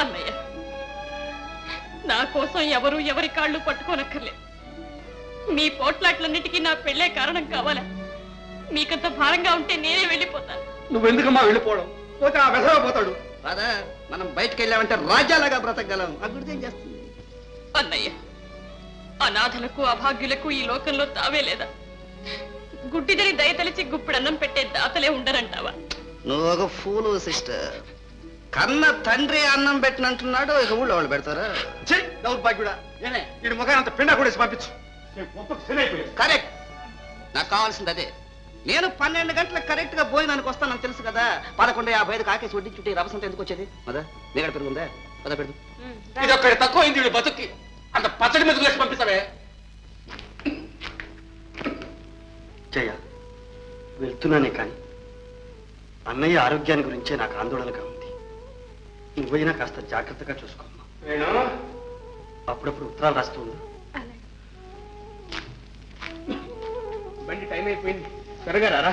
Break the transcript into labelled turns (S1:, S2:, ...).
S1: అన్నయ్య, నా కోసం ఎవరు ఎవరి కాళ్ళు పట్టుకోనక్కర్లేదు. మీ పోట్లాట్లన్నిటికీ నా పెళ్లే కారణం కావాలా? మీకంత భారంగా ఉంటే నేనే వెళ్ళిపోతాను.
S2: నువ్వెందుకమ్మా వెళ్ళిపోవడం? పోతే ఆ వెధవ పోతాడు.
S3: మనం బయటకు వెళ్ళామంటే రాజ్యాలుగా బ్రతకగలం. అభివృద్ధి ఏం చేస్తుంది?
S1: అన్నయ్య, అనాథలకు అభాగ్యులకు ఈ లోకంలో తావే లేదా? గుడ్డిదని దయతలిచి గుప్పిడన్నం పెట్టే దాతలే ఉండరంటావా?
S3: నువ్వు ఒక ఫూలు సిస్టర్. కన్న తండ్రి అన్నం పెట్టినంటున్నాడు, ఇక ఊళ్ళో వాళ్ళు పెడతారా?
S2: దౌర్భాగ్యుడా, వీడి ముఖాన్ని అంత పిండా కూడా పంపించు.
S3: కరెక్ట్, నాకు కావాల్సింది అదే. నేను 12 గంటలకు కరెక్ట్ గా భోజనానికి వస్తానని తెలుసు కదా. 11:55 కాకేసి వడ్డీ చుట్టి రవసంత ఎందుకు వచ్చేది? మదా నీగడ పెరుగుందా? పద పెడుతు.
S2: ఇది ఒక్కడి తక్కువ అయింది వీడి బతుక్కి. అంత పచ్చడి మీద వేసి పంపిస్తావే.
S4: జయ, వెళ్తున్నానే కానీ అన్నయ్య ఆరోగ్యాన్ని గురించే నాకు ఆందోళనగా ఉంది. నువ్వైనా కాస్త జాగ్రత్తగా చూసుకోమ్మా. అప్పుడప్పుడు ఉత్తరాలు రాస్తూ ఉండు.
S2: బండి టైం అయిపోయింది, త్వరగా రారా.